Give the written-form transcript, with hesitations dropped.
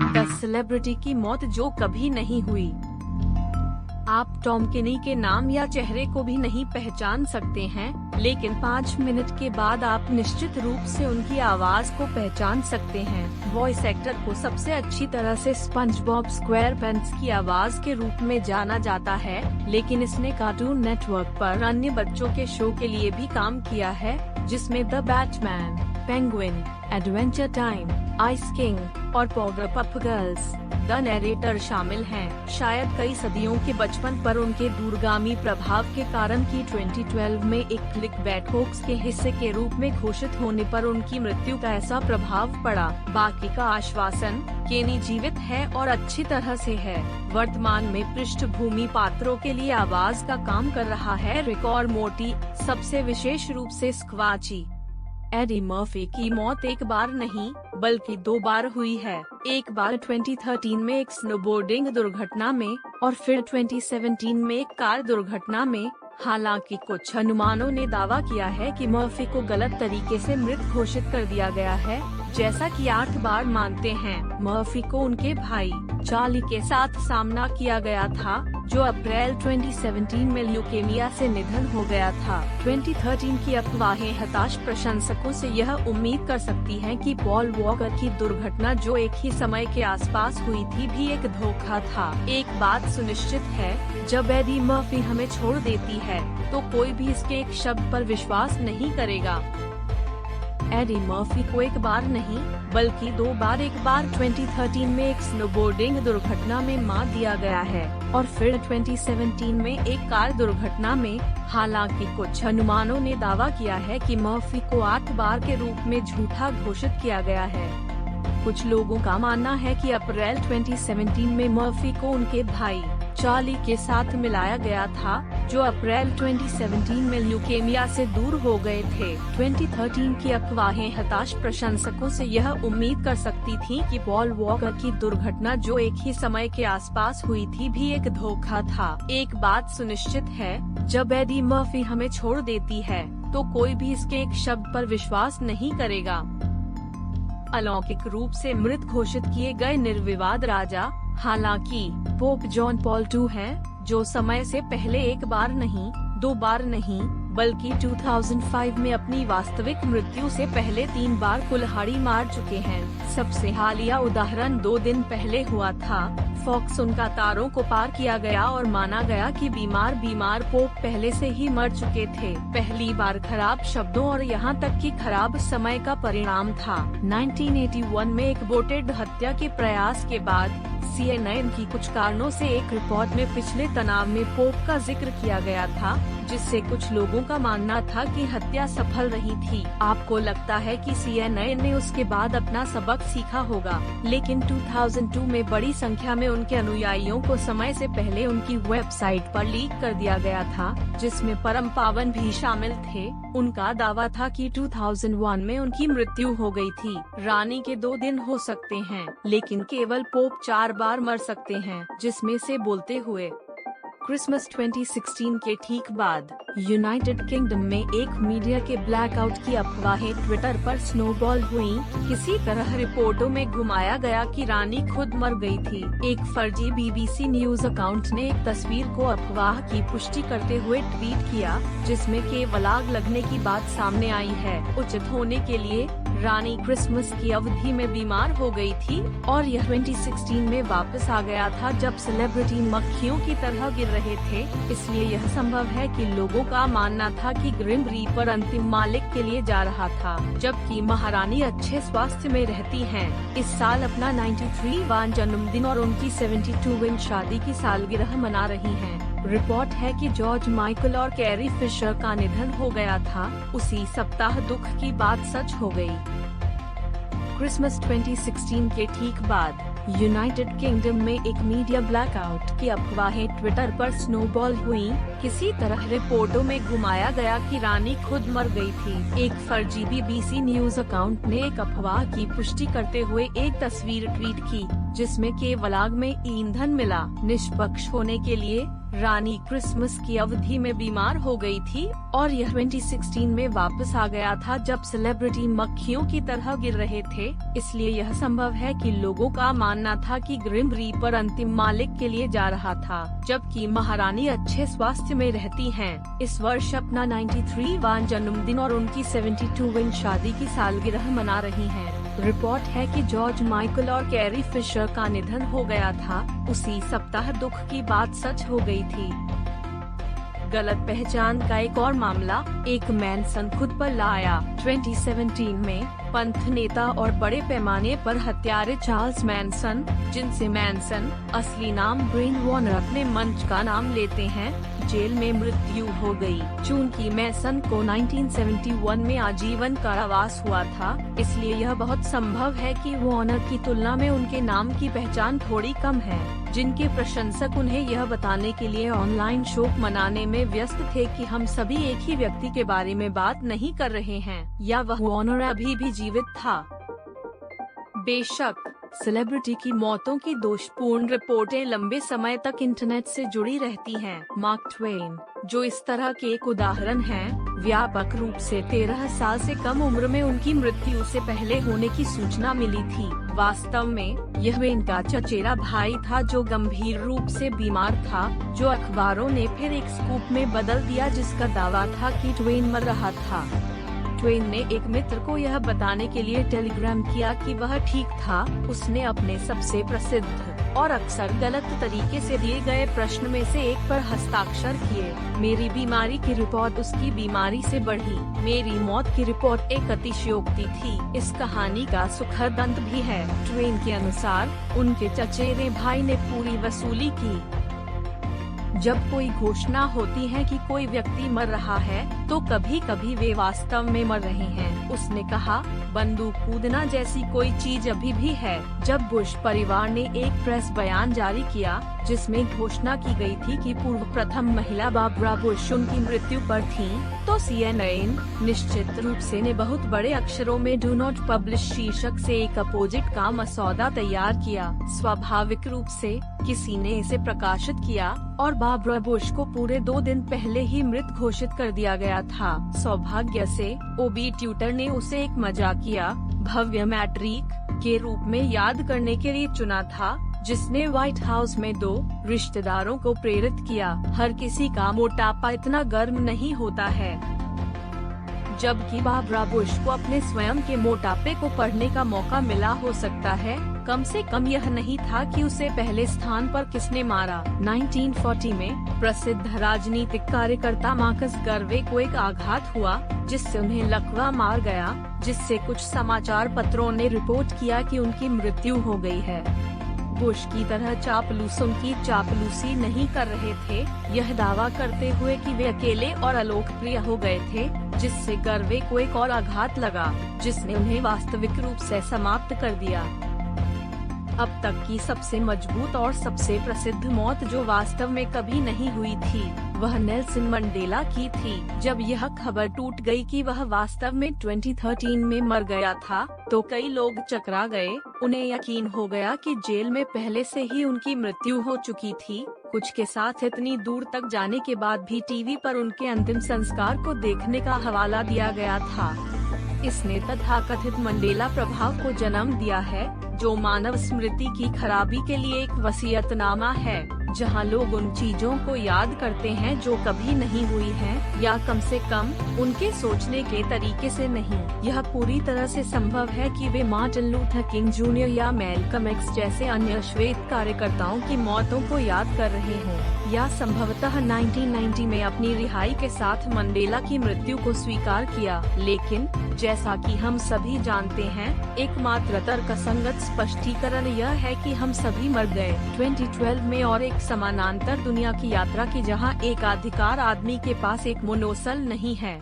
The celebrity की मौत जो कभी नहीं हुई। आप टॉम केनी के नाम या चेहरे को भी नहीं पहचान सकते हैं, लेकिन 5 मिनट के बाद आप निश्चित रूप से उनकी आवाज को पहचान सकते हैं। वॉइस एक्टर को सबसे अच्छी तरह से स्पंज बॉब स्क्वेयरपैंट्स की आवाज के रूप में जाना जाता है, लेकिन इसने कार्टून नेटवर्क पर अन्य बच्चों के शो के लिए भी काम किया है, जिसमें the Batman, penguin, adventure time, ice king और पावरपफ गर्ल्स द नैरेटर शामिल हैं। शायद कई सदियों के बचपन पर उनके दूरगामी प्रभाव के कारण की 2012 में एक क्लिकबैट होक्स के हिस्से के रूप में घोषित होने पर उनकी मृत्यु का ऐसा प्रभाव पड़ा। बाकी का आश्वासन, केनी जीवित है और अच्छी तरह से है। वर्तमान में पृष्ठभूमि पात्रों के लिए आवाज का काम कर रहा है रिक और मोर्टी, सबसे विशेष रूप से स्क्वाची। एडी मर्फी की मौत एक बार नहीं बल्कि 2 बार हुई है। एक बार 2013 में एक स्नोबोर्डिंग दुर्घटना में और फिर 2017 में एक कार दुर्घटना में। हालांकि कुछ अनुमानों ने दावा किया है कि मर्फी को गलत तरीके से मृत घोषित कर दिया गया है, जैसा कि 8 बार मानते हैं। मर्फी को उनके भाई चार्ली के साथ सामना किया गया था, जो अप्रैल 2017 में ल्यूकेमिया से निधन हो गया था। 2013 की अफवाहें हताश प्रशंसकों से यह उम्मीद कर सकती हैं कि पॉल वॉकर की दुर्घटना जो एक ही समय के आसपास हुई थी भी एक धोखा था। एक बात सुनिश्चित है, जब एडी मर्फी हमें छोड़ देती है तो कोई भी इसके एक शब्द पर विश्वास नहीं करेगा। एडी मर्फी को एक बार नहीं बल्कि 2 बार, एक बार 2013 में एक स्नोबोर्डिंग दुर्घटना में मार दिया गया है और फिर 2017 में एक कार दुर्घटना में। हालांकि कुछ अनुमानों ने दावा किया है कि मर्फी को 8 बार के रूप में झूठा घोषित किया गया है। कुछ लोगों का मानना है कि अप्रैल 2017 में मर्फी को उनके भाई चार्ली के साथ मिलाया गया था, जो अप्रैल 2017 में ल्यूकेमिया से दूर हो गए थे। 2013 की अफवाहें हताश प्रशंसकों से यह उम्मीद कर सकती थी कि पॉल वॉकर की दुर्घटना जो एक ही समय के आसपास हुई थी भी एक धोखा था। एक बात सुनिश्चित है, जब एडी मर्फी हमें छोड़ देती है तो कोई भी इसके एक शब्द पर विश्वास नहीं करेगा। अलौकिक रूप से मृत घोषित किए गए निर्विवाद राजा, हालांकि पोप जॉन पॉल II हैं, जो समय से पहले एक बार नहीं 2 बार नहीं बल्कि 2005 में अपनी वास्तविक मृत्यु से पहले 3 बार कुल्हाड़ी मार चुके हैं। सबसे हालिया उदाहरण 2 दिन पहले हुआ था। फॉक्स उनका तारों को पार किया गया और माना गया कि बीमार पोप पहले से ही मर चुके थे। पहली बार खराब शब्दों और यहाँ तक कि खराब समय का परिणाम था। 1981 में एक बोटेड हत्या के प्रयास के बाद CNN की कुछ कारणों से एक रिपोर्ट में पिछले तनाव में पोप का जिक्र किया गया था, जिससे कुछ लोगों का मानना था कि हत्या सफल रही थी। आपको लगता है कि CNN ने उसके बाद अपना सबक सीखा होगा, लेकिन 2002 में बड़ी संख्या में उनके अनुयायियों को समय से पहले उनकी वेबसाइट पर लीक कर दिया गया था, जिसमें परम पावन भी शामिल थे। उनका दावा था कि 2001 में उनकी मृत्यु हो गई थी। रानी के 2 दिन हो सकते हैं, लेकिन केवल पोप 4 बार मर सकते हैं, जिसमें से बोलते हुए। क्रिसमस 2016 के ठीक बाद यूनाइटेड किंगडम में एक मीडिया के ब्लैकआउट की अफवाहें ट्विटर पर स्नोबॉल हुईं। किसी तरह रिपोर्टों में घुमाया गया कि रानी खुद मर गई थी। एक फर्जी BBC न्यूज अकाउंट ने एक तस्वीर को अफवाह की पुष्टि करते हुए ट्वीट किया, जिसमें केवल आग लगने की बात सामने आई है। उचित होने के लिए रानी क्रिसमस की अवधि में बीमार हो गई थी और यह 2016 में वापस आ गया था, जब सेलिब्रिटी मक्खियों की तरह गिर रहे थे। इसलिए यह संभव है कि लोगों का मानना था कि ग्रिम रीपर अंतिम मालिक के लिए जा रहा था, जबकि महारानी अच्छे स्वास्थ्य में रहती हैं। इस साल अपना 93वां जन्मदिन और उनकी 72वीं शादी की सालगिरह मना रही हैं। रिपोर्ट है कि जॉर्ज माइकल और कैरी फिशर का निधन हो गया था। उसी सप्ताह दुख की बात सच हो गई। क्रिसमस 2016 के ठीक बाद यूनाइटेड किंगडम में एक मीडिया ब्लैकआउट की अफवाहें ट्विटर पर स्नोबॉल हुईं। किसी तरह रिपोर्टों में घुमाया गया कि रानी खुद मर गई थी। एक फर्जी BBC न्यूज अकाउंट ने एक अफवाह की पुष्टि करते हुए एक तस्वीर ट्वीट की, जिसमें केवल आग में ईंधन मिला। निष्पक्ष होने के लिए रानी क्रिसमस की अवधि में बीमार हो गई थी और यह 2016 में वापस आ गया था जब सेलिब्रिटी मक्खियों की तरह गिर रहे थे। इसलिए यह संभव है कि लोगों का मानना था कि ग्रिम रीपर अंतिम मालिक के लिए जा रहा था, जबकि महारानी अच्छे स्वास्थ्य में रहती हैं। इस वर्ष अपना 93वां जन्मदिन और उनकी 72वीं शादी की सालगिरह मना रही हैं। रिपोर्ट है कि जॉर्ज माइकल और कैरी फिशर का निधन हो गया था। उसी सप्ताह दुख की बात सच हो गई थी। गलत पहचान का एक और मामला, एक मैनसन खुद पर लाया। 2017 में पंथ नेता और बड़े पैमाने पर हत्यारे चार्ल्स मैनसन, जिनसे मैनसन असली नाम ब्रेन वॉर्नर अपने मंच का नाम लेते हैं, जेल में मृत्यु हो गई। चूंकि मैनसन को 1971 में आजीवन कारावास हुआ था, इसलिए यह बहुत संभव है कि वॉर्नर की तुलना में उनके नाम की पहचान थोड़ी कम है, जिनके प्रशंसक उन्हें यह बताने के लिए ऑनलाइन शोक मनाने में व्यस्त थे कि हम सभी एक ही व्यक्ति के बारे में बात नहीं कर रहे हैं, या वह वॉर्नर अभी भी जीवित था। बेशक सेलिब्रिटी की मौतों की दोषपूर्ण रिपोर्टें लंबे समय तक इंटरनेट से जुड़ी रहती हैं। मार्क ट्वेन, जो इस तरह के एक उदाहरण हैं, व्यापक रूप से 13 साल से कम उम्र में उनकी मृत्यु से पहले होने की सूचना मिली थी। वास्तव में यह इनका चचेरा भाई था जो गंभीर रूप से बीमार था, जो अखबारों ने फिर एक स्कूप में बदल दिया जिसका दावा था कि ट्वेन मर रहा था। ट्वेन ने एक मित्र को यह बताने के लिए टेलीग्राम किया कि वह ठीक था। उसने अपने सबसे प्रसिद्ध और अक्सर गलत तरीके से दिए गए प्रश्न में से एक पर हस्ताक्षर किए। मेरी बीमारी की रिपोर्ट उसकी बीमारी से बढ़ी। मेरी मौत की रिपोर्ट एक अतिशयोक्ति थी। इस कहानी का सुखद अंत भी है। ट्वेन के अनुसार उनके चचेरे भाई ने पूरी वसूली की। जब कोई घोषणा होती है कि कोई व्यक्ति मर रहा है, तो कभी कभी वे वास्तव में मर रहे हैं। उसने कहा, बंदूक कूदना जैसी कोई चीज अभी भी है। जब बुश परिवार ने एक प्रेस बयान जारी किया जिसमें घोषणा की गई थी कि पूर्व प्रथम महिला बारबरा बुश उनकी मृत्यु पर थीं, तो CNN निश्चित रूप से ने बहुत बड़े अक्षरों में डू नॉट पब्लिश शीर्षक से एक अपोजिट का मसौदा तैयार किया। स्वाभाविक रूप से किसी ने इसे प्रकाशित किया और बारबरा बुश को पूरे 2 दिन पहले ही मृत घोषित कर दिया गया था। सौभाग्य से ओबी ट्यूटर ने उसे एक मजाकिया भव्य मैट्रिक के रूप में याद करने के लिए चुना था, जिसने व्हाइट हाउस में 2 रिश्तेदारों को प्रेरित किया। हर किसी का मोटापा इतना गर्म नहीं होता है। जबकि बारबरा बुश को अपने स्वयं के मोटापे को पढ़ने का मौका मिला हो सकता है, कम से कम यह नहीं था कि उसे पहले स्थान पर किसने मारा। 1940 में प्रसिद्ध राजनीतिक कार्यकर्ता मार्कस गार्वे को एक आघात हुआ जिससे उन्हें लकवा मार गया, जिससे कुछ समाचार पत्रों ने रिपोर्ट किया कि उनकी मृत्यु हो गई है। बुश की तरह चापलूस उनकी चापलूसी नहीं कर रहे थे, यह दावा करते हुए कि वे अकेले और अलोकप्रिय हो गए थे, जिससे गार्वे को एक और आघात लगा जिसने उन्हें वास्तविक रूप से समाप्त कर दिया। अब तक की सबसे मजबूत और सबसे प्रसिद्ध मौत जो वास्तव में कभी नहीं हुई थी, वह नेल्सन मंडेला की थी। जब यह खबर टूट गई कि वह वास्तव में 2013 में मर गया था, तो कई लोग चकरा गए। उन्हें यकीन हो गया कि जेल में पहले से ही उनकी मृत्यु हो चुकी थी। कुछ के साथ इतनी दूर तक जाने के बाद भी टीवी पर उनके अंतिम संस्कार को देखने का हवाला दिया गया था। इसने तथाकथित मंडेला प्रभाव को जन्म दिया है, जो मानव स्मृति की खराबी के लिए एक वसीयतनामा है, जहां लोग उन चीजों को याद करते हैं जो कभी नहीं हुई हैं, या कम से कम उनके सोचने के तरीके से नहीं। यह पूरी तरह से संभव है कि वे मार्टिन लूथर किंग जूनियर या मैल्कम एक्स जैसे अन्य श्वेत कार्यकर्ताओं की मौतों को याद कर रहे हों, या संभवतः 1990 में अपनी रिहाई के साथ मंडेला की मृत्यु को स्वीकार किया। लेकिन जैसा कि हम सभी जानते हैं, एकमात्र तर्कसंगत स्पष्टीकरण यह है कि हम सभी मर गए 2012 में और एक समानांतर दुनिया की यात्रा की, जहां एकाधिकार आदमी के पास एक मोनोसल नहीं है।